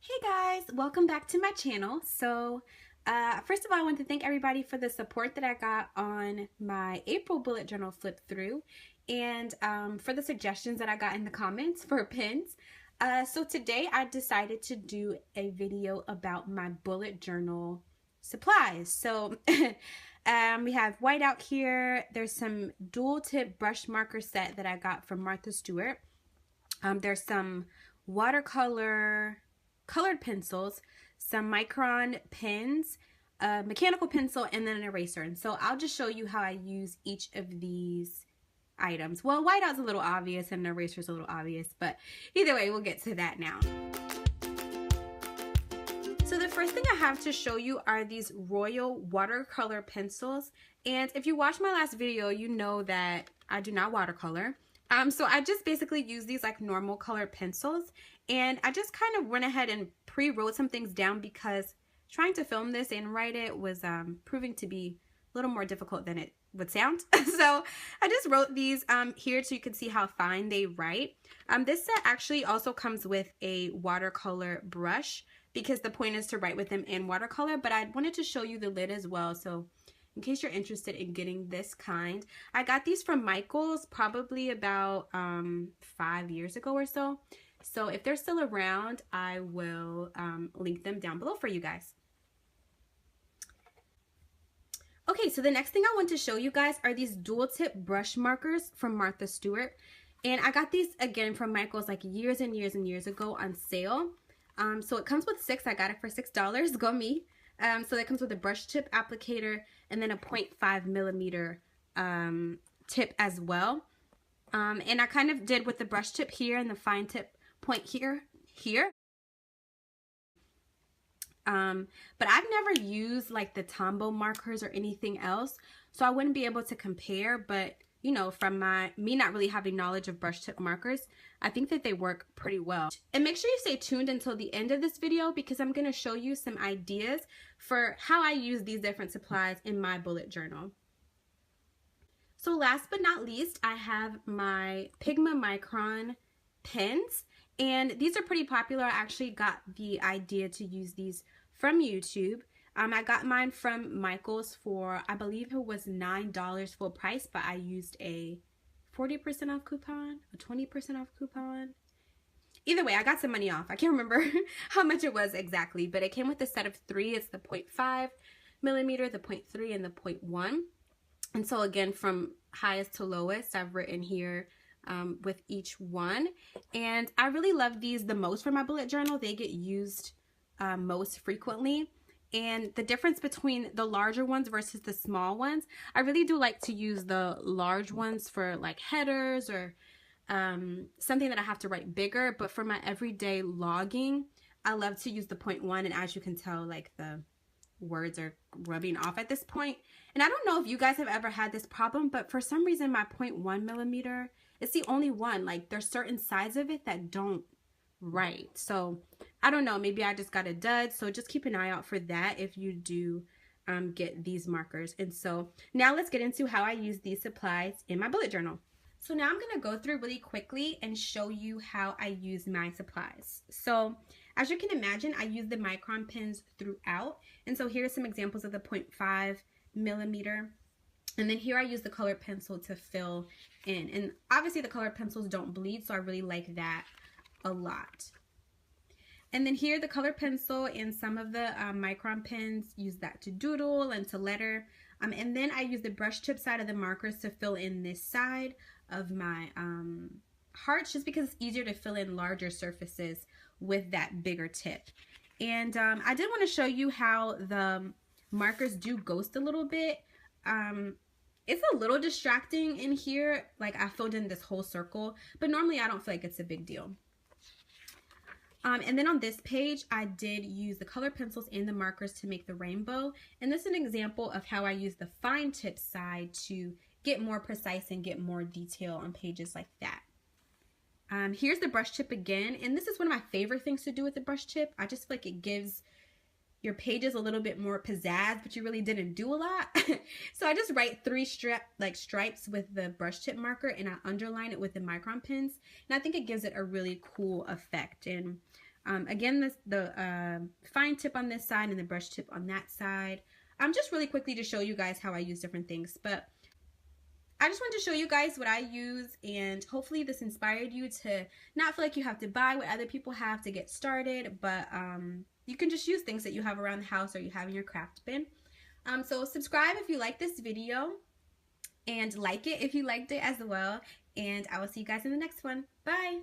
Hey guys, welcome back to my channel. First of all, I want to thank everybody for the support that I got on my April bullet journal flip through and for the suggestions that I got in the comments for pins. So today I decided to do a video about my bullet journal supplies. So we have whiteout here. There's some dual tip brush marker set that I got from Martha Stewart. There's some watercolor colored pencils, some Micron pens, a mechanical pencil, and then an eraser. And so I'll just show you how I use each of these items. Well, whiteout's a little obvious and an eraser's a little obvious, but either way, we'll get to that now. So the first thing I have to show you are these Royal watercolor pencils. And if you watched my last video, you know that I do not watercolor. So I just basically use these like normal colored pencils, and I just kind of went ahead and pre-wrote some things down because trying to film this and write it was proving to be a little more difficult than it would sound. So I just wrote these here so you can see how fine they write. This set actually also comes with a watercolor brush because the point is to write with them in watercolor, but I wanted to show you the lid as well. So in case you're interested in getting this kind, I got these from Michael's probably about 5 years ago or so. So if they're still around, I will link them down below for you guys. Okay, so the next thing I want to show you guys are these dual tip brush markers from Martha Stewart. And I got these again from Michael's like years and years and years ago on sale. So it comes with 6. I got it for $6. Go me. So that comes with a brush tip applicator and then a 0.5 millimeter tip as well. And I kind of did with the brush tip here and the fine tip point here. But I've never used like the Tombow markers or anything else, so I wouldn't be able to compare. But you know, from me not really having knowledge of brush tip markers, I think that they work pretty well. And make sure you stay tuned until the end of this video because I'm going to show you some ideas for how I use these different supplies in my bullet journal. So last but not least, I have my Pigma Micron pens, and these are pretty popular. I actually got the idea to use these from YouTube. I got mine from Michael's for, I believe it was $9 full price, but I used a 40% off coupon, a 20% off coupon. Either way, I got some money off. I can't remember how much it was exactly, but it came with a set of 3. It's the 0.5 millimeter, the 0.3, and the 0.1. And so again, from highest to lowest, I've written here with each one. And I really love these the most for my bullet journal. They get used most frequently. And the difference between the larger ones versus the small ones, I really do like to use the large ones for like headers or something that I have to write bigger. But for my everyday logging, I love to use the 0.1. And as you can tell, like the words are rubbing off at this point. And I don't know if you guys have ever had this problem, but for some reason my 0.1 millimeter, it's the only one. Like there's certain sides of it that don't write. So I don't know, maybe I just got a dud. So just keep an eye out for that if you do get these markers. And so now let's get into how I use these supplies in my bullet journal. So now I'm going to go through really quickly and show you how I use my supplies. So as you can imagine, I use the Micron pens throughout. And so here are some examples of the 0.5 millimeter. And then here I use the colored pencil to fill in. And obviously the colored pencils don't bleed, so I really like that a lot. And then here the colored pencil and some of the Micron pens, use that to doodle and to letter. And then I use the brush tip side of the markers to fill in this side of my hearts, just because it's easier to fill in larger surfaces with that bigger tip. And I did want to show you how the markers do ghost a little bit. It's a little distracting in here. Like I filled in this whole circle, but normally I don't feel like it's a big deal. And then on this page, I did use the colored pencils and the markers to make the rainbow. And this is an example of how I use the fine tip side to get more precise and get more detail on pages like that. Here's the brush tip again. And this is one of my favorite things to do with the brush tip. I just feel like it gives your pages a little bit more pizzazz, but you really didn't do a lot. So I just write 3 stripes with the brush tip marker, and I underline it with the Micron pens. And I think it gives it a really cool effect. And Again, the fine tip on this side and the brush tip on that side. Just really quickly to show you guys how I use different things. But I just wanted to show you guys what I use, and hopefully this inspired you to not feel like you have to buy what other people have to get started, but you can just use things that you have around the house or you have in your craft bin. So subscribe if you like this video, and like it if you liked it as well, and I will see you guys in the next one. Bye!